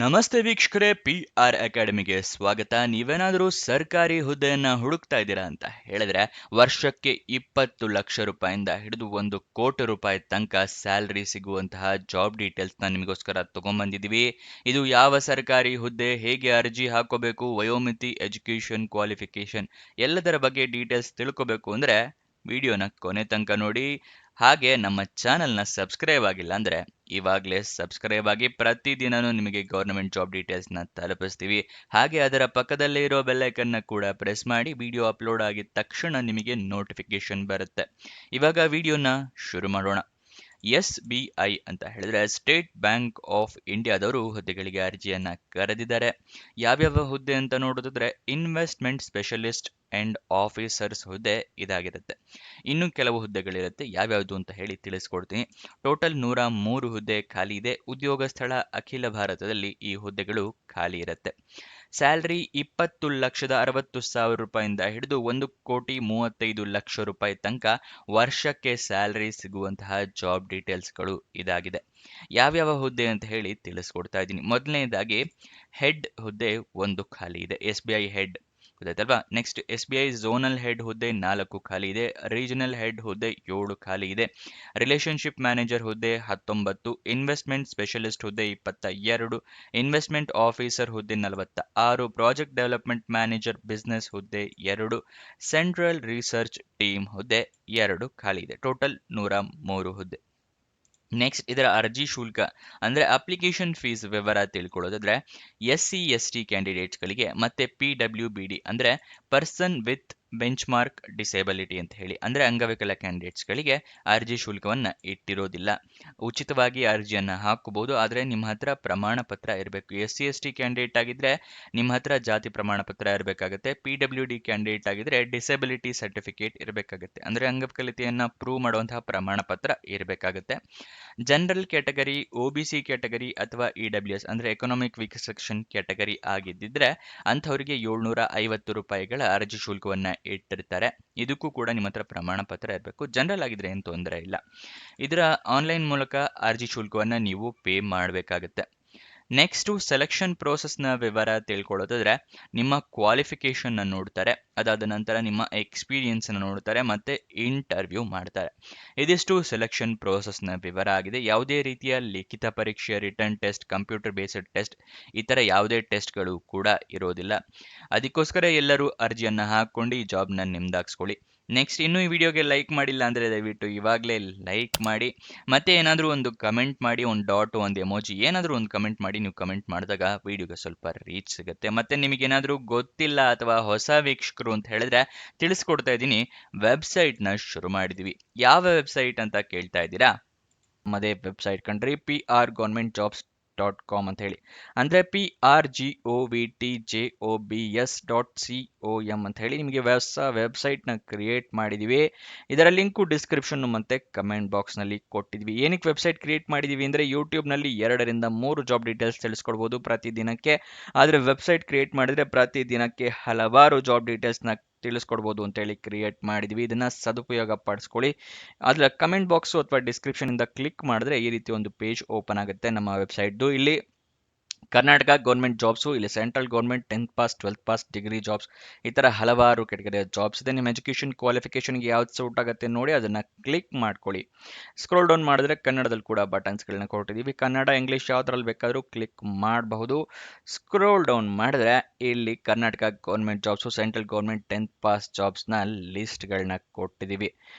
ನಮಸ್ತೆ ವೀಕ್ಷಕರೇ, PR ಅಕಾಡೆಮಿಗೆ ಸ್ವಾಗತ. ನೀವೇನಾದರೂ ಸರ್ಕಾರಿ ಹುದ್ದೆಯನ್ನ ಹುಡುಕ್ತಾ ಇದ್ದೀರಾ ಅಂತ ಹೇಳಿದ್ರೆ, ವರ್ಷಕ್ಕೆ 20 ಲಕ್ಷ ರೂಪಾಯಿಂದ ಹಿಡಿದು 1 ಕೋಟಿ ರೂಪಾಯಿ ತನಕ ಸ್ಯಾಲರಿ ಸಿಗುವಂತಹ ಜಾಬ್ ಡೀಟೇಲ್ಸ್ನ ನಿಮಗೋಸ್ಕರ ತಗೊಂಡ್ಬಂದಿದ್ದೀವಿ. ಇದು ಯಾವ ಸರ್ಕಾರಿ ಹುದ್ದೆ, ಹೇಗೆ ಅರ್ಜಿ ಹಾಕೋಬೇಕು, ವಯೋಮಿತಿ, ಎಜುಕೇಷನ್ ಕ್ವಾಲಿಫಿಕೇಶನ್ ಎಲ್ಲದರ ಬಗ್ಗೆ ಡೀಟೇಲ್ಸ್ ತಿಳ್ಕೋಬೇಕು ಅಂದ್ರೆ ವಿಡಿಯೋನ ಕೊನೆ ತನಕ ನೋಡಿ. ಹಾಗೆ ನಮ್ಮ ಚಾನಲ್ನ ಸಬ್ಸ್ಕ್ರೈಬ್ ಆಗಿಲ್ಲ ಅಂದ್ರೆ ಇವಾಗಲೇ ಸಬ್ಸ್ಕ್ರೈಬ್ ಆಗಿ. ಪ್ರತಿದಿನನೂ ನಿಮಗೆ ಗೌರ್ಮೆಂಟ್ ಜಾಬ್ ಡೀಟೇಲ್ಸ್ನ ತಲುಪಿಸ್ತೀವಿ. ಹಾಗೆ ಅದರ ಪಕ್ಕದಲ್ಲೇ ಇರೋ ಬೆಲ್ಲೈಕನ್ನ ಕೂಡ ಪ್ರೆಸ್ ಮಾಡಿ. ವಿಡಿಯೋ ಅಪ್ಲೋಡ್ ಆಗಿದ ತಕ್ಷಣ ನಿಮಗೆ ನೋಟಿಫಿಕೇಶನ್ ಬರುತ್ತೆ. ಇವಾಗ ವಿಡಿಯೋನ ಶುರು ಮಾಡೋಣ. SBI ಅಂತ ಹೇಳಿದ್ರೆ ಸ್ಟೇಟ್ ಬ್ಯಾಂಕ್ ಆಫ್ ಇಂಡಿಯಾದವರು ಹುದ್ದೆಗಳಿಗೆ ಅರ್ಜಿಯನ್ನ ಕರೆದಿದ್ದಾರೆ. ಯಾವ್ಯಾವ ಹುದ್ದೆ ಅಂತ ನೋಡೋದಾದ್ರೆ, ಇನ್ವೆಸ್ಟ್ಮೆಂಟ್ ಸ್ಪೆಷಲಿಸ್ಟ್ ಅಂಡ್ ಆಫೀಸರ್ಸ್ ಹುದ್ದೆ ಇದಾಗಿರುತ್ತೆ. ಇನ್ನು ಕೆಲವು ಹುದ್ದೆಗಳಿರುತ್ತೆ, ಯಾವ್ಯಾವುದು ಅಂತ ಹೇಳಿ ತಿಳಿಸ್ಕೊಡ್ತೀನಿ. ಟೋಟಲ್ 103 ಹುದ್ದೆ ಖಾಲಿ ಇದೆ. ಉದ್ಯೋಗ ಸ್ಥಳ ಅಖಿಲ ಭಾರತದಲ್ಲಿ ಈ ಹುದ್ದೆಗಳು ಖಾಲಿ ಇರುತ್ತೆ. ಸ್ಯಾಲರಿ 20,60,000 ರೂಪಾಯಿಂದ ಹಿಡಿದು 1,35 ಲಕ್ಷ ರೂಪಾಯಿ ತನಕ ವರ್ಷಕ್ಕೆ ಸ್ಯಾಲರಿ ಸಿಗುವಂತಹ ಜಾಬ್ ಡೀಟೇಲ್ಸ್ಗಳು ಇದಾಗಿದೆ. ಯಾವ್ಯಾವ ಹುದ್ದೆ ಅಂತ ಹೇಳಿ ತಿಳಿಸ್ಕೊಡ್ತಾ ಇದ್ದೀನಿ. ಮೊದಲನೇದಾಗಿ ಹೆಡ್ ಹುದ್ದೆ ಒಂದು ಖಾಲಿ ಇದೆ. SBI ಹೆಡ್ ಗೊತ್ತಾಯ್ತಲ್ವಾ. ನೆಕ್ಸ್ಟ್ SBI ಝೋನಲ್ ಹೆಡ್ ಹುದ್ದೆ 4 ಖಾಲಿ ಇದೆ. ರೀಜನಲ್ ಹೆಡ್ ಹುದ್ದೆ 7 ಖಾಲಿ ಇದೆ. ರಿಲೇಶನ್ಶಿಪ್ ಮ್ಯಾನೇಜರ್ ಹುದ್ದೆ 19, ಇನ್ವೆಸ್ಟ್ಮೆಂಟ್ ಸ್ಪೆಷಲಿಸ್ಟ್ ಹುದ್ದೆ 22, ಇನ್ವೆಸ್ಟ್ಮೆಂಟ್ ಆಫೀಸರ್ ಹುದ್ದೆ 46, ಪ್ರಾಜೆಕ್ಟ್ ಡೆವಲಪ್ಮೆಂಟ್ ಮ್ಯಾನೇಜರ್ ಬಿಸ್ನೆಸ್ ಹುದ್ದೆ 2, ಸೆಂಟ್ರಲ್ ರಿಸರ್ಚ್ ಟೀಮ್ ಹುದ್ದೆ 2 ಖಾಲಿ ಇದೆ. ಟೋಟಲ್ 103 ಹುದ್ದೆ. ನೆಕ್ಸ್ಟ್ ಇದರ ಅರ್ಜಿ ಶುಲ್ಕ ಅಂದ್ರೆ ಅಪ್ಲಿಕೇಶನ್ ಫೀಸ್ ವಿವರ ತಿಳ್ಕೊಳ್ಳೋದಾದ್ರೆ, SC/ST ಕ್ಯಾಂಡಿಡೇಟ್ಸ್ಗಳಿಗೆ ಮತ್ತೆ PWBD ಅಂದ್ರೆ person with bench mark disability ಅಂತ ಹೇಳಿ ಅಂದ್ರೆ ಅಂಗವಿಕಲ ಕ್ಯಾಂಡಿಡೇಟ್ಸ್ಗಳಿಗೆ ಅರ್ಜಿ ಶುಲ್ಕವನ್ನ ಇಟ್ಟಿರೋದಿಲ್ಲ. ಉಚಿತವಾಗಿ ಅರ್ಜಿಯನ್ನ ಹಾಕಬಹುದು, ಆದ್ರೆ ನಿಮ್ಮ ಹತ್ರ ಪ್ರಮಾಣ ಪತ್ರ ಇರಬೇಕು. SC/ST ಕ್ಯಾಂಡಿಡೇಟ್ ಆಗಿದ್ರೆ ನಿಮ್ಮ ಹತ್ರ ಜಾತಿ ಪ್ರಮಾಣ ಪತ್ರ ಇರಬೇಕಾಗುತ್ತೆ. PWD ಕ್ಯಾಂಡಿಡೇಟ್ ಆಗಿದ್ರೆ ಡಿಸೇಬಿಲಿಟಿ ಸರ್ಟಿಫಿಕೇಟ್ ಇರಬೇಕಾಗುತ್ತೆ, ಅಂದ್ರೆ ಅಂಗವಿಕಲತೆಯನ್ನ ಪ್ರೂವ್ ಮಾಡುವಂತಹ ಪ್ರಮಾಣ ಪತ್ರ ಇರಬೇಕಾಗುತ್ತೆ. ಜನರಲ್ ಕ್ಯಾಟಗರಿ, OBC ಕ್ಯಾಟಗರಿ ಅಥವಾ EWS ಅಂದ್ರೆ ಎಕನಾಮಿಕ್ ವೀಕ್ ಸೆಕ್ಷನ್ ಕ್ಯಾಟಗರಿ ಆಗಿದ್ದಿದ್ರೆ ಅಂಥವರಿಗೆ 750 ರೂಪಾಯಿಗಳ ಅರ್ಜಿ ಶುಲ್ಕವನ್ನ ಇಟ್ಟಿರ್ತಾರೆ. ಇದಕ್ಕೂ ಕೂಡ ನಿಮ್ಮ ಹತ್ರ ಪ್ರಮಾಣ ಪತ್ರ ಇರಬೇಕು. ಜನರಲ್ ಆಗಿದ್ರೆ ಏನು ತೊಂದರೆ ಇಲ್ಲ. ಇದರ ಆನ್ಲೈನ್ ಮೂಲಕ ಅರ್ಜಿ ಶುಲ್ಕವನ್ನ ನೀವು ಪೇ ಮಾಡಬೇಕಾಗುತ್ತೆ. ನೆಕ್ಸ್ಟು ಸೆಲೆಕ್ಷನ್ ಪ್ರೋಸೆಸ್ನ ವಿವರ ತಿಳ್ಕೊಳ್ಳೋದಾದ್ರೆ, ನಿಮ್ಮ ಕ್ವಾಲಿಫಿಕೇಷನ್ ನೋಡ್ತಾರೆ, ಅದಾದ ನಂತರ ನಿಮ್ಮ ಎಕ್ಸ್ಪೀರಿಯನ್ಸ್ ನೋಡ್ತಾರೆ, ಮತ್ತೆ ಇಂಟರ್ವ್ಯೂ ಮಾಡ್ತಾರೆ. ಇದಿಷ್ಟು ಸೆಲೆಕ್ಷನ್ ಪ್ರೋಸೆಸ್ನ ವಿವರ ಆಗಿದೆ. ಯಾವುದೇ ರೀತಿಯ ಲಿಖಿತ ಪರೀಕ್ಷೆ, return test, computer based test ಈ ಥರ ಯಾವುದೇ ಟೆಸ್ಟ್ಗಳು ಕೂಡ ಇರೋದಿಲ್ಲ. ಅದಕ್ಕೋಸ್ಕರ ಎಲ್ಲರೂ ಅರ್ಜಿಯನ್ನು ಹಾಕ್ಕೊಂಡು ಈ ಜಾಬ್ನ ನಿಮ್ದಾಗಿಸ್ಕೊಳ್ಳಿ. ನೆಕ್ಸ್ಟ್, ಇನ್ನೂ ಈ ವಿಡಿಯೋಗೆ ಲೈಕ್ ಮಾಡಿಲ್ಲ ಅಂದರೆ ದಯವಿಟ್ಟು ಇವಾಗಲೇ ಲೈಕ್ ಮಾಡಿ. ಮತ್ತೆ ಏನಾದರೂ ಒಂದು ಕಮೆಂಟ್ ಮಾಡಿ, ಒಂದು ಡಾಟ್, ಒಂದು ಎಮೋಜಿ, ಏನಾದರೂ ಒಂದು ಕಮೆಂಟ್ ಮಾಡಿ. ನೀವು ಕಮೆಂಟ್ ಮಾಡಿದಾಗ ವಿಡಿಯೋಗೆ ಸ್ವಲ್ಪ ರೀಚ್ ಸಿಗುತ್ತೆ. ಮತ್ತೆ ನಿಮಗೇನಾದರೂ ಗೊತ್ತಿಲ್ಲ ಅಥವಾ ಹೊಸ ವೀಕ್ಷಕರು ಅಂತ ಹೇಳಿದ್ರೆ ತಿಳಿಸ್ಕೊಡ್ತಾ ಇದ್ದೀನಿ. ವೆಬ್ಸೈಟ್ನ ಶುರು ಮಾಡಿದ್ದೀವಿ. ಯಾವ ವೆಬ್ಸೈಟ್ ಅಂತ ಕೇಳ್ತಾ ಇದ್ದೀರಾ? ನಮ್ಮದೇ ವೆಬ್ಸೈಟ್ ಕಂಡ್ರಿ, prgovernmentjobs.com ಅಂತ ಹೇಳಿ. ಅಂದರೆ prgovtjobs.com ಅಂತ ಹೇಳಿ ನಿಮಗೆ ಹೊಸ ವೆಬ್ಸೈಟ್ನ ಕ್ರಿಯೇಟ್ ಮಾಡಿದ್ದೀವಿ. ಇದರ ಲಿಂಕು ಡಿಸ್ಕ್ರಿಪ್ಷನ್ ಮತ್ತು ಕಮೆಂಟ್ ಬಾಕ್ಸ್ನಲ್ಲಿ ಕೊಟ್ಟಿದ್ವಿ. ಏನಕ್ಕೆ ವೆಬ್ಸೈಟ್ ಕ್ರಿಯೇಟ್ ಮಾಡಿದ್ದೀವಿ ಅಂದರೆ, ಯೂಟ್ಯೂಬ್ನಲ್ಲಿ 2 ರಿಂದ 3 ಜಾಬ್ ಡೀಟೇಲ್ಸ್ ತಿಳಿಸ್ಕೊಡ್ಬೋದು ಪ್ರತಿದಿನಕ್ಕೆ. ಆದರೆ ವೆಬ್ಸೈಟ್ ಕ್ರಿಯೇಟ್ ಮಾಡಿದರೆ ಪ್ರತಿದಿನಕ್ಕೆ ಹಲವಾರು ಜಾಬ್ ಡೀಟೇಲ್ಸ್ನ ತಿಳಿಸ್ಕೊಡ್ಬೋದು ಅಂತೇಳಿ ಕ್ರಿಯೇಟ್ ಮಾಡಿದ್ವಿ. ಇದನ್ನ ಸದುಪಯೋಗ ಪಡಿಸ್ಕೊಳ್ಳಿ. ಅದರ ಕಮೆಂಟ್ ಬಾಕ್ಸು ಅಥವಾ ಡಿಸ್ಕ್ರಿಪ್ಷನ್ ಇಂದ ಕ್ಲಿಕ್ ಮಾಡಿದ್ರೆ ಈ ರೀತಿ ಒಂದು ಪೇಜ್ ಓಪನ್ ಆಗುತ್ತೆ ನಮ್ಮ ವೆಬ್ಸೈಟ್ದು. ಇಲ್ಲಿ ಕರ್ನಾಟಕ ಗೌರ್ಮೆಂಟ್ ಜಾಬ್ಸು, ಇಲ್ಲಿ central government 10th pass 12th pass degree jobs, ಈ ಥರ ಹಲವಾರು ಕೆಟಗರಿಯ ಜಾಬ್ಸ್ ಇದೆ. ನಿಮ್ಮ ಎಜುಕೇಷನ್ ಕ್ವಾಲಿಫಿಕೇಷನ್ಗೆ ಯಾವ್ದು ಸೂಟ್ ಆಗುತ್ತೆ ನೋಡಿ ಅದನ್ನು ಕ್ಲಿಕ್ ಮಾಡ್ಕೊಳ್ಳಿ. ಸ್ಕ್ರೋಲ್ ಡೌನ್ ಮಾಡಿದ್ರೆ ಕನ್ನಡದಲ್ಲಿ ಕೂಡ ಬಟನ್ಸ್ಗಳನ್ನ ಕೊಟ್ಟಿದ್ದೀವಿ. ಕನ್ನಡ, ಇಂಗ್ಲೀಷ್ ಯಾವುದ್ರಲ್ಲಿ ಬೇಕಾದರೂ ಕ್ಲಿಕ್ ಮಾಡಬಹುದು. ಸ್ಕ್ರೋಲ್ ಡೌನ್ ಮಾಡಿದ್ರೆ ಇಲ್ಲಿ Karnataka government jobs, central government 10th pass ಜಾಬ್ಸ್ನ ಲಿಸ್ಟ್ಗಳನ್ನ ಕೊಟ್ಟಿದ್ದೀವಿ.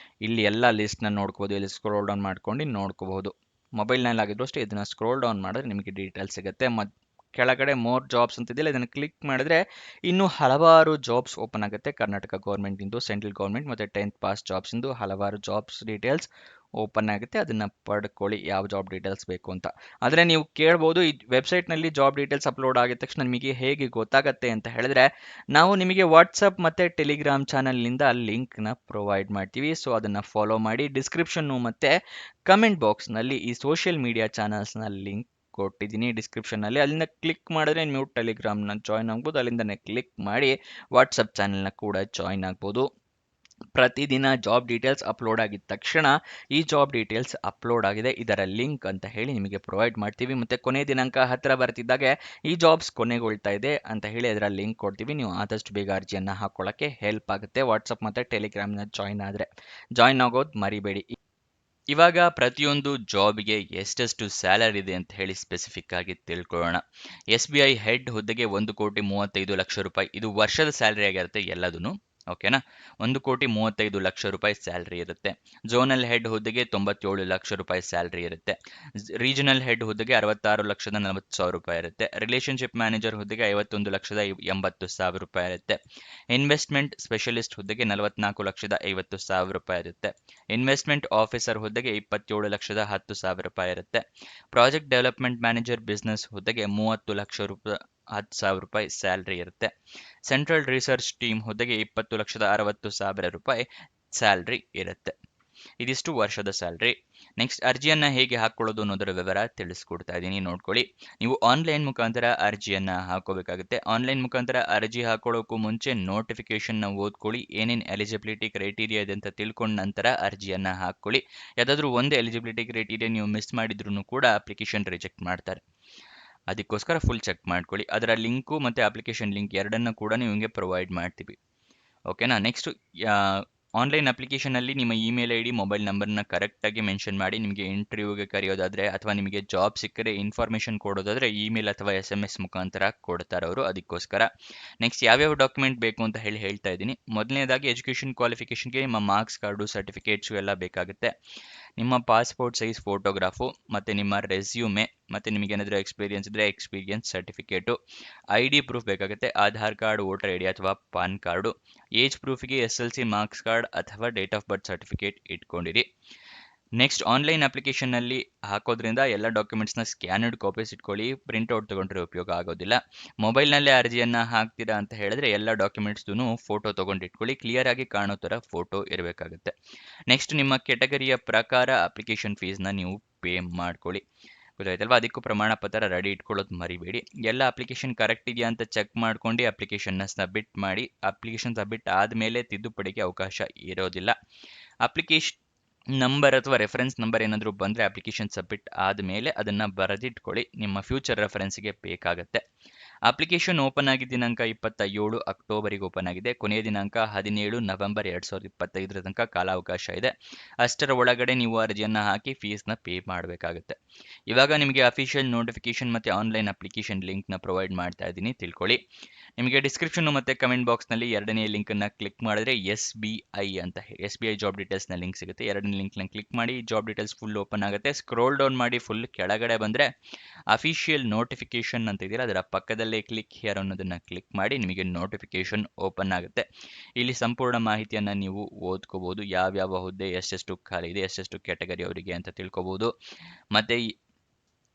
ಇಲ್ಲಿ ಎಲ್ಲ ಲಿಸ್ಟ್ನ ನೋಡ್ಕೋಬೋದು. ಇಲ್ಲಿ ಸ್ಕ್ರೋಲ್ ಡೌನ್ ಮಾಡ್ಕೊಂಡು ನೋಡ್ಕೋಬಹುದು. ಮೊಬೈಲ್ನಲ್ಲಿ ಆಗಿದ್ರು ಅಷ್ಟೇ ಇದನ್ನು ಸ್ಕ್ರೋಲ್ ಡೌನ್ ಮಾಡಿದ್ರೆ ನಿಮಗೆ ಡೀಟೇಲ್ಸ್ ಸಿಗುತ್ತೆ. ಕೆಳಗಡೆ ಮೋರ್ ಜಾಬ್ಸ್ ಅಂತಿದೆಯಲ್ಲ, ಇದನ್ನು ಕ್ಲಿಕ್ ಮಾಡಿದ್ರೆ ಇನ್ನೂ ಹಲವಾರು ಜಾಬ್ಸ್ ಓಪನ್ ಆಗುತ್ತೆ. ಕರ್ನಾಟಕ ಗೌರ್ಮೆಂಟಿಂದು, ಸೆಂಟ್ರಲ್ ಗೌರ್ಮೆಂಟ್ ಮತ್ತು 10th ಪಾಸ್ ಜಾಬ್ಸಿಂದು ಹಲವಾರು ಜಾಬ್ಸ್ ಡೀಟೇಲ್ಸ್ ಓಪನ್ ಆಗುತ್ತೆ. ಅದನ್ನು ಪಡ್ಕೊಳ್ಳಿ ಯಾವ ಜಾಬ್ ಡೀಟೇಲ್ಸ್ ಬೇಕು ಅಂತ. ಆದರೆ ನೀವು ಕೇಳ್ಬೋದು, ಈ ವೆಬ್ಸೈಟ್ನಲ್ಲಿ ಜಾಬ್ ಡೀಟೇಲ್ಸ್ ಅಪ್ಲೋಡ್ ಆಗಿದ ತಕ್ಷಣ ನಿಮಗೆ ಹೇಗೆ ಗೊತ್ತಾಗುತ್ತೆ ಅಂತ ಹೇಳಿದ್ರೆ, ನಾವು ನಿಮಗೆ ವಾಟ್ಸಪ್ ಮತ್ತು ಟೆಲಿಗ್ರಾಮ್ ಚಾನಲ್ನಿಂದ ಲಿಂಕ್ನ ಪ್ರೊವೈಡ್ ಮಾಡ್ತೀವಿ. ಸೊ ಅದನ್ನು ಫಾಲೋ ಮಾಡಿ. ಡಿಸ್ಕ್ರಿಪ್ಷನ್ನು ಮತ್ತು ಕಮೆಂಟ್ ಬಾಕ್ಸ್ನಲ್ಲಿ ಈ ಸೋಷಿಯಲ್ ಮೀಡಿಯಾ ಚಾನಲ್ಸ್ನ ಲಿಂಕ್ ಕೊಟ್ಟಿದ್ದೀನಿ ಡಿಸ್ಕ್ರಿಪ್ಷನ್ನಲ್ಲಿ. ಅಲ್ಲಿಂದ ಕ್ಲಿಕ್ ಮಾಡಿದ್ರೆ ನೀವು ಟೆಲಿಗ್ರಾಮ್ನ ಜಾಯ್ನ್ ಆಗ್ಬೋದು. ಅಲ್ಲಿಂದನೇ ಕ್ಲಿಕ್ ಮಾಡಿ ವಾಟ್ಸಪ್ ಚಾನಲ್ನ ಕೂಡ ಜಾಯ್ನ್ ಆಗ್ಬೋದು. ಪ್ರತಿದಿನ ಜಾಬ್ ಡೀಟೇಲ್ಸ್ ಅಪ್ಲೋಡ್ ಆಗಿದ ತಕ್ಷಣ ಈ ಜಾಬ್ ಡೀಟೇಲ್ಸ್ ಅಪ್ಲೋಡ್ ಆಗಿದೆ, ಇದರ ಲಿಂಕ್ ಅಂತ ಹೇಳಿ ನಿಮಗೆ ಪ್ರೊವೈಡ್ ಮಾಡ್ತೀವಿ. ಮತ್ತು ಕೊನೆ ದಿನಾಂಕ ಹತ್ತಿರ ಬರ್ತಿದ್ದಾಗೆ ಈ ಜಾಬ್ಸ್ ಕೊನೆಗೊಳ್ತಾ ಇದೆ ಅಂತ ಹೇಳಿ ಅದರ ಲಿಂಕ್ ಕೊಡ್ತೀವಿ. ನೀವು ಆದಷ್ಟು ಬೇಗ ಅರ್ಜಿಯನ್ನು ಹಾಕೊಳ್ಳೋಕ್ಕೆ ಹೆಲ್ಪ್ ಆಗುತ್ತೆ. ವಾಟ್ಸಪ್ ಮತ್ತು ಟೆಲಿಗ್ರಾಮ್ನ ಜಾಯ್ನ್ ಆಗೋದು ಮರಿಬೇಡಿ. ಇವಾಗ ಪ್ರತಿಯೊಂದು ಜಾಬ್ಗೆ ಎಷ್ಟೆಷ್ಟು ಸ್ಯಾಲರಿ ಇದೆ ಅಂತ ಹೇಳಿ ಸ್ಪೆಸಿಫಿಕ್ ಆಗಿ ತಿಳ್ಕೊಳ್ಳೋಣ. SBI ಹೆಡ್ ಹುದ್ದೆಗೆ 1,35,00,000 ರೂಪಾಯಿ, ಇದು ವರ್ಷದ ಸ್ಯಾಲರಿ ಆಗಿರುತ್ತೆ ಎಲ್ಲದೂ. ಓಕೆನಾ, 1,35,00,000 ರೂಪಾಯಿ ಸ್ಯಾಲ್ರಿ ಇರುತ್ತೆ. ಝೋನಲ್ ಹೆಡ್ ಹುದ್ದೆಗೆ 97 ಲಕ್ಷ ರೂಪಾಯಿ ಸ್ಯಾಲ್ರಿ ಇರುತ್ತೆ. ರೀಜನಲ್ ಹೆಡ್ ಹುದ್ದೆಗೆ 66,40,000 ರೂಪಾಯಿ ಇರುತ್ತೆ. ರಿಲೇಶನ್ಶಿಪ್ ಮ್ಯಾನೇಜರ್ ಹುದ್ದೆಗೆ 51,80,000 ರೂಪಾಯಿ ಇರುತ್ತೆ. ಇನ್ವೆಸ್ಟ್ಮೆಂಟ್ ಸ್ಪೆಷಲಿಸ್ಟ್ ಹುದ್ದೆಗೆ 44,50,000 ರೂಪಾಯಿ ಇರುತ್ತೆ. ಇನ್ವೆಸ್ಟ್ಮೆಂಟ್ ಆಫೀಸರ್ ಹುದ್ದೆಗೆ 27,10,000 ರೂಪಾಯಿ ಇರುತ್ತೆ. ಪ್ರಾಜೆಕ್ಟ್ ಡೆವಲಪ್ಮೆಂಟ್ ಮ್ಯಾನೇಜರ್ ಬಿಸ್ನೆಸ್ ಹುದ್ದೆಗೆ 30 ಲಕ್ಷ ರೂಪಾಯಿ 10,000 ರೂಪಾಯಿ ಸ್ಯಾಲ್ರಿ ಇರುತ್ತೆ. ಸೆಂಟ್ರಲ್ ರಿಸರ್ಚ್ ಟೀಮ್ ಹುದ್ದೆಗೆ 20,60,000 ರೂಪಾಯಿ ಸ್ಯಾಲ್ರಿ ಇರುತ್ತೆ. ಇದಿಷ್ಟು ವರ್ಷದ ಸ್ಯಾಲ್ರಿ. ನೆಕ್ಸ್ಟ್ ಅರ್ಜಿಯನ್ನು ಹೇಗೆ ಹಾಕೊಳ್ಳೋದು ಅನ್ನೋದರ ವಿವರ ತಿಳಿಸ್ಕೊಡ್ತಾ ಇದ್ದೀನಿ, ನೋಡ್ಕೊಳ್ಳಿ. ನೀವು ಆನ್ಲೈನ್ ಮುಖಾಂತರ ಅರ್ಜಿಯನ್ನು ಹಾಕೋಬೇಕಾಗುತ್ತೆ. ಆನ್ಲೈನ್ ಮುಖಾಂತರ ಅರ್ಜಿ ಹಾಕೊಳ್ಳೋಕ್ಕೂ ಮುಂಚೆ ನೋಟಿಫಿಕೇಶನ್ನ ಓದ್ಕೊಳ್ಳಿ, ಏನೇನು ಎಲಿಜಿಬಿಲಿಟಿ ಕ್ರೈಟೀರಿಯಾ ಇದೆ ಅಂತ ತಿಳ್ಕೊಂಡ ನಂತರ ಅರ್ಜಿಯನ್ನು ಹಾಕ್ಕೊಳ್ಳಿ. ಯಾವುದಾದ್ರೂ ಒಂದು ಎಲಿಜಿಬಿಲಿಟಿ ಕ್ರೈಟೀರಿಯಾ ನೀವು ಮಿಸ್ ಮಾಡಿದ್ರೂ ಕೂಡ ಅಪ್ಲಿಕೇಶನ್ ರಿಜೆಕ್ಟ್ ಮಾಡ್ತಾರೆ. ಅದಕ್ಕೋಸ್ಕರ ಫುಲ್ ಚೆಕ್ ಮಾಡ್ಕೊಳ್ಳಿ. ಅದರ ಲಿಂಕು ಮತ್ತು ಅಪ್ಲಿಕೇಶನ್ ಲಿಂಕ್ ಎರಡನ್ನು ಕೂಡ ನೀವು ಹಿಂಗೆ ಪ್ರೊವೈಡ್ ಮಾಡ್ತೀವಿ. ಓಕೆನಾ. ನೆಕ್ಸ್ಟ್ ಆನ್ಲೈನ್ ಅಪ್ಲಿಕೇಶನಲ್ಲಿ ನಿಮ್ಮ ಇಮೇಲ್ ID ಮೊಬೈಲ್ ನಂಬರ್ನ ಕರೆಕ್ಟಾಗಿ ಮೆನ್ಷನ್ ಮಾಡಿ. ನಿಮಗೆ ಇಂಟರ್ವ್ಯೂಗೆ ಕರೆಯೋದಾದರೆ ಅಥವಾ ನಿಮಗೆ ಜಾಬ್ ಸಿಕ್ಕರೆ ಇನ್ಫಾರ್ಮೇಷನ್ ಕೊಡೋದಾದರೆ ಇಮೇಲ್ ಅಥವಾ SMS ಮುಖಾಂತರ ಕೊಡ್ತಾರೆ ಅವರು, ಅದಕ್ಕೋಸ್ಕರ. ನೆಕ್ಸ್ಟ್ ಯಾವ್ಯಾವ ಡಾಕ್ಯುಮೆಂಟ್ ಬೇಕು ಅಂತ ಹೇಳ್ತಾ ಇದ್ದೀನಿ. ಮೊದಲನೇದಾಗಿ ಎಜುಕೇಷನ್ ಕ್ವಾಲಿಫಿಕೇಷನ್ಗೆ ನಿಮ್ಮ ಮಾರ್ಕ್ಸ್ ಕಾರ್ಡು, ಸರ್ಟಿಫಿಕೇಟ್ಸು ಎಲ್ಲ ಬೇಕಾಗುತ್ತೆ. ನಿಮ್ಮ ಪಾಸ್ಪೋರ್ಟ್ ಸೈಜ್ ಫೋಟೋಗ್ರಾಫು ಮತ್ತು ನಿಮ್ಮ ರೆಸ್ಯೂಮೆ ಮತ್ತು ನಿಮಗೇನಾದರೂ ಎಕ್ಸ್ಪೀರಿಯನ್ಸ್ ಇದ್ದರೆ ಎಕ್ಸ್ಪೀರಿಯನ್ಸ್ ಸರ್ಟಿಫಿಕೇಟು. ID ಪ್ರೂಫ್ ಬೇಕಾಗುತ್ತೆ, ಆಧಾರ್ ಕಾರ್ಡ್, ವೋಟರ್ ID ಅಥವಾ ಪಾನ್ ಕಾರ್ಡು. ಏಜ್ ಪ್ರೂಫಿಗೆ SLC ಮಾರ್ಕ್ಸ್ ಕಾರ್ಡ್ ಅಥವಾ ಡೇಟ್ ಆಫ್ ಬರ್ತ್ ಸರ್ಟಿಫಿಕೇಟ್ ಇಟ್ಕೊಂಡಿರಿ. ನೆಕ್ಸ್ಟ್ ಆನ್ಲೈನ್ ಅಪ್ಲಿಕೇಶನ್ನಲ್ಲಿ ಹಾಕೋದ್ರಿಂದ ಎಲ್ಲ ಡಾಕ್ಯುಮೆಂಟ್ಸ್ನ ಸ್ಕ್ಯಾನರ್ಡ್ ಕಾಪೀಸ್ ಇಟ್ಕೊಳ್ಳಿ, ಪ್ರಿಂಟ್ಔಟ್ ತೊಗೊಂಡ್ರೆ ಉಪಯೋಗ ಆಗೋದಿಲ್ಲ. ಮೊಬೈಲ್ನಲ್ಲೇ ಅರ್ಜಿಯನ್ನು ಹಾಕ್ತೀರಾ ಅಂತ ಹೇಳಿದ್ರೆ ಎಲ್ಲ ಡಾಕ್ಯುಮೆಂಟ್ಸ್ದು ಫೋಟೋ ತೊಗೊಂಡು ಇಟ್ಕೊಳ್ಳಿ, ಕ್ಲಿಯರ್ ಆಗಿ ಕಾಣೋ ಥರ ಫೋಟೋ ಇರಬೇಕಾಗುತ್ತೆ. ನೆಕ್ಸ್ಟ್ ನಿಮ್ಮ ಕೆಟಗರಿಯ ಪ್ರಕಾರ ಅಪ್ಲಿಕೇಶನ್ ಫೀಸ್ನ ನೀವು ಪೇ ಮಾಡ್ಕೊಳ್ಳಿ, ಗೊತ್ತಾಯ್ತಲ್ವಾ. ಅದಕ್ಕೂ ಪ್ರಮಾಣ ಪತ್ರ ರೆಡಿ ಇಟ್ಕೊಳ್ಳೋದು ಮರಿಬೇಡಿ. ಎಲ್ಲ ಅಪ್ಲಿಕೇಶನ್ ಕರೆಕ್ಟ್ ಇದೆಯಾ ಅಂತ ಚೆಕ್ ಮಾಡ್ಕೊಂಡು ಅಪ್ಲಿಕೇಶನ್ನ ಸಬ್ಮಿಟ್ ಮಾಡಿ. ಅಪ್ಲಿಕೇಶನ್ ಸಬ್ಮಿಟ್ ಆದಮೇಲೆ ತಿದ್ದುಪಡಿಗೆ ಅವಕಾಶ ಇರೋದಿಲ್ಲ. ಅಪ್ಲಿಕೇಶನ್ ನಂಬರ್ ಅಥವಾ ರೆಫರೆನ್ಸ್ ನಂಬರ್ ಏನಾದರೂ ಬಂದರೆ ಅಪ್ಲಿಕೇಶನ್ ಸಬ್ಮಿಟ್ ಆದಮೇಲೆ ಅದನ್ನು ಬರೆದಿಟ್ಕೊಳ್ಳಿ, ನಿಮ್ಮ ಫ್ಯೂಚರ್ ರೆಫರೆನ್ಸ್ಗೆ ಬೇಕಾಗುತ್ತೆ. ಅಪ್ಲಿಕೇಶನ್ ಓಪನ್ ಆಗಿದ್ದ ದಿನಾಂಕ 27 ಅಕ್ಟೋಬರಿಗೆ ಓಪನ್ ಆಗಿದೆ. ಕೊನೆಯ ದಿನಾಂಕ 17 ನವೆಂಬರ್ 2025 ತನಕ ಕಾಲಾವಕಾಶ ಇದೆ. ಅಷ್ಟರ ಒಳಗಡೆ ನೀವು ಅರ್ಜಿಯನ್ನು ಹಾಕಿ ಫೀಸ್ನ ಪೇ ಮಾಡಬೇಕಾಗುತ್ತೆ. ಇವಾಗ ನಿಮಗೆ ಅಫಿಷಿಯಲ್ ನೋಟಿಫಿಕೇಶನ್ ಮತ್ತು ಆನ್ಲೈನ್ ಅಪ್ಲಿಕೇಶನ್ ಲಿಂಕ್ನ ಪ್ರೊವೈಡ್ ಮಾಡ್ತಾ ಇದ್ದೀನಿ, ತಿಳ್ಕೊಳ್ಳಿ. ನಿಮಗೆ ಡಿಸ್ಕ್ರಿಪ್ಷನ್ ಮತ್ತು ಕಮೆಂಟ್ ಬಾಕ್ಸ್ನಲ್ಲಿ ಎರಡನೇ ಲಿಂಕನ್ನು ಕ್ಲಿಕ್ ಮಾಡಿದ್ರೆ SBI ಜಾಬ್ ಡೀಟೇಲ್ಸ್ನ ಲಿಂಕ್ ಸಿಗುತ್ತೆ. ಎರಡನೇ ಲಿಂಕ್ನ ಕ್ಲಿಕ್ ಮಾಡಿ, ಜಾಬ್ ಡೀಟೇಲ್ಸ್ ಫುಲ್ ಓಪನ್ ಆಗುತ್ತೆ. ಸ್ಕ್ರೋಲ್ ಡೌನ್ ಮಾಡಿ ಫುಲ್ ಕೆಳಗಡೆ ಬಂದರೆ ಅಫಿಷಿಯಲ್ ನೋಟಿಫಿಕೇಶನ್ ಅಂತ ಇದೆಯಲ್ಲ, ಅದರ ಪಕ್ಕದಲ್ಲೇ ಕ್ಲಿಕ್ ಹಿಯರ್ ಅನ್ನೋದನ್ನು ಕ್ಲಿಕ್ ಮಾಡಿ, ನಿಮಗೆ ನೋಟಿಫಿಕೇಶನ್ ಓಪನ್ ಆಗುತ್ತೆ. ಇಲ್ಲಿ ಸಂಪೂರ್ಣ ಮಾಹಿತಿಯನ್ನು ನೀವು ಓದ್ಕೋಬೋದು, ಯಾವ್ಯಾವ ಹುದ್ದೆ ಎಷ್ಟೆಷ್ಟು ಖಾಲಿ ಇದೆ, ಎಷ್ಟೆಷ್ಟು ಕ್ಯಾಟಗರಿ ಅವರಿಗೆ ಅಂತ ತಿಳ್ಕೊಬೋದು, ಮತ್ತು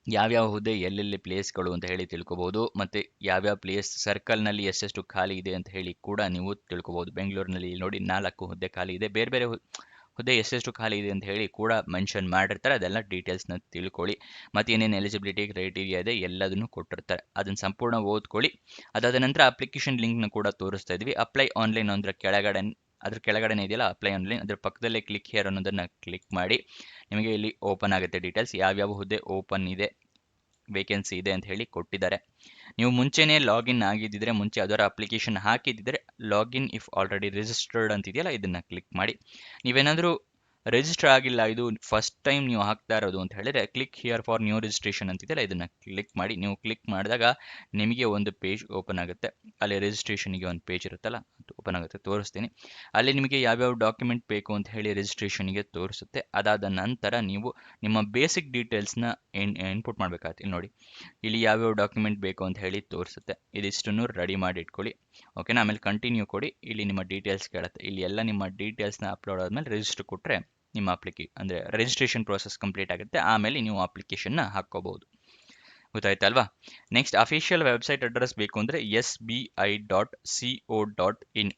ಯಾವ್ಯಾವ ಹುದ್ದೆ ಎಲ್ಲೆಲ್ಲಿ ಪ್ಲೇಸ್ಗಳು ಅಂತ ಹೇಳಿ ತಿಳ್ಕೊಬೋದು, ಮತ್ತು ಯಾವ್ಯಾವ ಪ್ಲೇಸ್ ಸರ್ಕಲ್ನಲ್ಲಿ ಎಷ್ಟೆಷ್ಟು ಖಾಲಿ ಇದೆ ಅಂತ ಹೇಳಿ ಕೂಡ ನೀವು ತಿಳ್ಕೊಬೋದು. ಬೆಂಗಳೂರಿನಲ್ಲಿ ನೋಡಿ 4 ಹುದ್ದೆ ಖಾಲಿ ಇದೆ, ಬೇರೆ ಬೇರೆ ಹುದ್ದೆ ಎಷ್ಟೆಷ್ಟು ಖಾಲಿ ಇದೆ ಅಂತ ಹೇಳಿ ಕೂಡ ಮೆನ್ಷನ್ ಮಾಡಿರ್ತಾರೆ. ಅದೆಲ್ಲ ಡೀಟೇಲ್ಸ್ನ ತಿಳ್ಕೊಳ್ಳಿ. ಮತ್ತು ಏನೇನು ಎಲಿಜಿಬಿಲಿಟಿ ಕ್ರೈಟೀರಿಯಾ ಇದೆ ಎಲ್ಲದನ್ನು ಕೊಟ್ಟಿರ್ತಾರೆ, ಅದನ್ನು ಸಂಪೂರ್ಣ ಓದ್ಕೊಳ್ಳಿ. ಅದಾದ ನಂತರ ಅಪ್ಲಿಕೇಶನ್ ಲಿಂಕ್ನ ಕೂಡ ತೋರಿಸ್ತಾ ಇದ್ವಿ. ಅಪ್ಲೈ ಆನ್ಲೈನ್ ಅಂದರೆ ಅದ್ರ ಕೆಳಗಡೆ ಇದೆಯಲ್ಲ ಅಪ್ಲೈ ಆನ್ಲೈನ್, ಅದ್ರ ಪಕ್ಕದಲ್ಲೇ ಕ್ಲಿಕ್ ಹಿಯರ್ ಅನ್ನೋದನ್ನು ಕ್ಲಿಕ್ ಮಾಡಿ, ನಿಮಗೆ ಇಲ್ಲಿ ಓಪನ್ ಆಗುತ್ತೆ ಡೀಟೇಲ್ಸ್, ಯಾವ್ಯಾವ ಹುದ್ದೆ ಓಪನ್ ಇದೆ, ವೇಕೆನ್ಸಿ ಇದೆ ಅಂತ ಹೇಳಿ ಕೊಟ್ಟಿದ್ದಾರೆ. ನೀವು ಮುಂಚೆನೇ ಲಾಗಿನ್ ಆಗಿದ್ದಿದ್ರೆ, ಮುಂಚೆ ಅದರ ಅಪ್ಲಿಕೇಶನ್ ಹಾಕಿದ್ದಿದ್ರೆ ಲಾಗಿನ್ ಇಫ್ ಆಲ್ರೆಡಿ ರಿಜಿಸ್ಟರ್ಡ್ ಅಂತಿದೆಯಲ್ಲ, ಇದನ್ನು ಕ್ಲಿಕ್ ಮಾಡಿ. ನೀವೇನಾದರೂ ರಿಜಿಸ್ಟರ್ ಆಗಿಲ್ಲ, ಇದು ಫಸ್ಟ್ ಟೈಮ್ ನೀವು ಹಾಕ್ತಾ ಇರೋದು ಅಂತ ಹೇಳಿದ್ರೆ click here for new registration ಅಂತಿದೆಯಲ್ಲ, ಇದನ್ನು ಕ್ಲಿಕ್ ಮಾಡಿ. ನೀವು ಕ್ಲಿಕ್ ಮಾಡಿದಾಗ ನಿಮಗೆ ಒಂದು ಪೇಜ್ ಓಪನ್ ಆಗುತ್ತೆ. ಅಲ್ಲಿ ರಿಜಿಸ್ಟ್ರೇಷನ್ಗೆ ಒಂದು ಪೇಜ್ ಇರುತ್ತಲ್ಲ, ಅದು ಓಪನ್ ಆಗುತ್ತೆ, ತೋರಿಸ್ತೀನಿ. ಅಲ್ಲಿ ನಿಮಗೆ ಯಾವ್ಯಾವ ಡಾಕ್ಯುಮೆಂಟ್ ಬೇಕು ಅಂತ ಹೇಳಿ ರಿಜಿಸ್ಟ್ರೇಷನ್ಗೆ ತೋರಿಸುತ್ತೆ. ಅದಾದ ನಂತರ ನೀವು ನಿಮ್ಮ ಬೇಸಿಕ್ ಡೀಟೇಲ್ಸ್ನ ಇನ್ಪುಟ್ ಮಾಡಬೇಕಾಗುತ್ತೆ. ಇಲ್ಲಿ ನೋಡಿ, ಇಲ್ಲಿ ಯಾವ್ಯಾವ ಡಾಕ್ಯುಮೆಂಟ್ ಬೇಕು ಅಂತ ಹೇಳಿ ತೋರಿಸುತ್ತೆ. ಇದಿಷ್ಟನ್ನು ರೆಡಿ ಮಾಡಿ ಇಟ್ಕೊಳ್ಳಿ, ಓಕೆನಾ. ಆಮೇಲೆ ಕಂಟಿನ್ಯೂ ಕೊಡಿ. ಇಲ್ಲಿ ನಿಮ್ಮ ಡೀಟೇಲ್ಸ್ ಕೇಳುತ್ತೆ. ಇಲ್ಲಿ ಎಲ್ಲ ನಿಮ್ಮ ಡೀಟೇಲ್ಸ್ನ ಅಪ್ಲೋಡ್ ಆದಮೇಲೆ ರಿಜಿಸ್ಟರ್ ಕೊಟ್ಟರೆ ನಿಮ್ಮ ಅಂದರೆ ರಿಜಿಸ್ಟ್ರೇಷನ್ ಪ್ರೋಸೆಸ್ ಕಂಪ್ಲೀಟ್ ಆಗುತ್ತೆ. ಆಮೇಲೆ ನೀವು ಅಪ್ಲಿಕೇಶನ್ನ ಹಾಕ್ಕೋಬಹುದು, ಗೊತ್ತಾಯ್ತಲ್ವಾ. ನೆಕ್ಸ್ಟ್ ಅಫಿಷಿಯಲ್ ವೆಬ್ಸೈಟ್ ಅಡ್ರೆಸ್ ಬೇಕು ಅಂದರೆ SBI.co.in.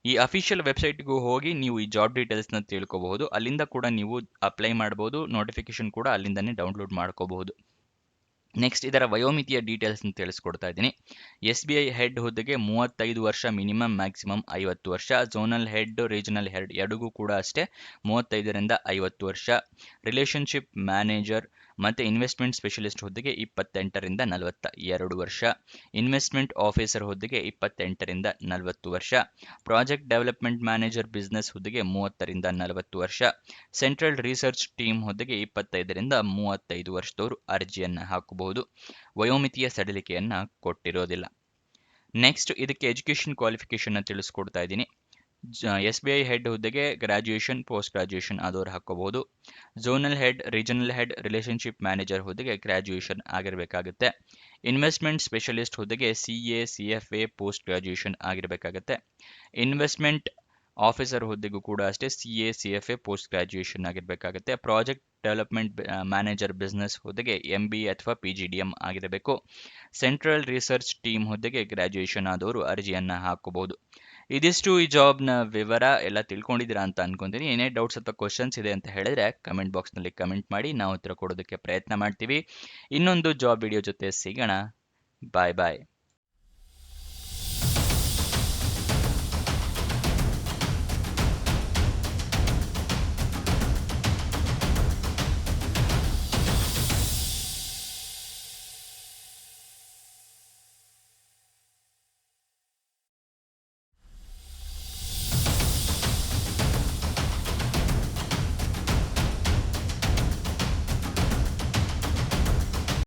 ಈ ಅಫಿಷಿಯಲ್ ವೆಬ್ಸೈಟ್ಗೂ ಹೋಗಿ ನೀವು ಈ ಜಾಬ್ ಡೀಟೇಲ್ಸ್ನ ತಿಳ್ಕೊಬಹುದು. ಅಲ್ಲಿಂದ ಕೂಡ ನೀವು ಅಪ್ಲೈ ಮಾಡ್ಬೋದು, ನೋಟಿಫಿಕೇಶನ್ ಕೂಡ ಅಲ್ಲಿಂದನೇ ಡೌನ್ಲೋಡ್ ಮಾಡ್ಕೋಬಹುದು. ನೆಕ್ಸ್ಟ್ ಇದರ ವಯೋಮಿತಿಯ ಡೀಟೇಲ್ಸ್ ತಿಳಿಸ್ಕೊಡ್ತಾ ಇದ್ದೀನಿ. SBI ಹೆಡ್ ಹುದ್ದೆಗೆ 35 ವರ್ಷ ಮಿನಿಮಮ್, ಮ್ಯಾಕ್ಸಿಮಮ್ 50 ವರ್ಷ. ಝೋನಲ್ ಹೆಡ್, ರೀಜನಲ್ ಹೆಡ್ ಎರಡಿಗೂ ಕೂಡ ಅಷ್ಟೇ 35ರಿಂದ 50 ವರ್ಷ. ರಿಲೇಶನ್ಶಿಪ್ ಮ್ಯಾನೇಜರ್ ಮತ್ತು ಇನ್ವೆಸ್ಟ್ಮೆಂಟ್ ಸ್ಪೆಷಲಿಸ್ಟ್ ಹುದ್ದೆಗೆ 28ರಿಂದ 42 ವರ್ಷ. ಇನ್ವೆಸ್ಟ್ಮೆಂಟ್ ಆಫೀಸರ್ ಹುದ್ದೆಗೆ 28ರಿಂದ 40 ವರ್ಷ. ಪ್ರಾಜೆಕ್ಟ್ ಡೆವಲಪ್ಮೆಂಟ್ ಮ್ಯಾನೇಜರ್ ಬಿಸ್ನೆಸ್ ಹುದ್ದೆಗೆ 30ರಿಂದ 40 ವರ್ಷ. ಸೆಂಟ್ರಲ್ ರಿಸರ್ಚ್ ಟೀಮ್ ಹುದ್ದೆಗೆ 25ರಿಂದ 35 ವರ್ಷದವರು ಅರ್ಜಿಯನ್ನು ಹಾಕಬಹುದು. ವಯೋಮಿತಿಯ ಸಡಿಲಿಕೆಯನ್ನ ಕೊಟ್ಟಿರೋದಿಲ್ಲ. ನೆಕ್ಸ್ಟ್ ಇದಕ್ಕೆ ಎಜುಕೇಷನ್ ಕ್ವಾಲಿಫಿಕೇಶನ್ ತಿಳಿಸ್ಕೊಡ್ತಾ ಇದ್ದೀನಿ. SBI ಹೆಡ್ ಹುದ್ದೆಗೆ ಗ್ರಾಜ್ಯುಯೇಷನ್, ಪೋಸ್ಟ್ ಗ್ರಾಜ್ಯುಯೇಷನ್ ಆದವರು ಹಾಕೋಬಹುದು. Zonal head, regional head, relationship manager ಹುದ್ದೆಗೆ ಗ್ರಾಜ್ಯುಯೇಷನ್ ಆಗಿರಬೇಕಾಗುತ್ತೆ. ಇನ್ವೆಸ್ಟ್ಮೆಂಟ್ ಸ್ಪೆಷಲಿಸ್ಟ್ ಹುದ್ದೆಗೆ CA, CFA, ಪೋಸ್ಟ್ ಗ್ರಾಜ್ಯುಯೇಷನ್ ಆಗಿರಬೇಕಾಗುತ್ತೆ. ಇನ್ವೆಸ್ಟ್ಮೆಂಟ್ ಆಫೀಸರ್ ಹುದ್ದೆಗೂ ಕೂಡ ಅಷ್ಟೇ CA, CFA, ಪೋಸ್ಟ್ ಗ್ರಾಜ್ಯುಯೇಷನ್ ಆಗಿರಬೇಕಾಗುತ್ತೆ. ಪ್ರಾಜೆಕ್ಟ್ ಡೆವಲಪ್ಮೆಂಟ್ ಮ್ಯಾನೇಜರ್ ಬಿಸ್ನೆಸ್ ಹುದ್ದೆಗೆ MBA ಅಥವಾ PGDM ಆಗಿರಬೇಕು. ಸೆಂಟ್ರಲ್ ರಿಸರ್ಚ್ ಟೀಮ್ ಹುದ್ದೆಗೆ ಗ್ರಾಜ್ಯುಯೇಷನ್ ಆದವರು ಅರ್ಜಿಯನ್ನು ಹಾಕಬಹುದು. ಇದಿಷ್ಟು ಈ ಜಾಬ್ನ ವಿವರ. ಎಲ್ಲ ತಿಳ್ಕೊಂಡಿದ್ದೀರಾ ಅಂತ ಅನ್ಕೊಂತೀನಿ. ಏನೇ ಡೌಟ್ಸ್ ಅಥವಾ ಕ್ವಶನ್ಸ್ ಇದೆ ಅಂತ ಹೇಳಿದ್ರೆ ಕಮೆಂಟ್ ಬಾಕ್ಸ್ನಲ್ಲಿ ಕಮೆಂಟ್ ಮಾಡಿ, ನಾವು ಉತ್ತರ ಕೊಡೋದಕ್ಕೆ ಪ್ರಯತ್ನ ಮಾಡ್ತೀವಿ. ಇನ್ನೊಂದು ಜಾಬ್ ವಿಡಿಯೋ ಜೊತೆ ಸಿಗೋಣ. ಬಾಯ್ ಬಾಯ್.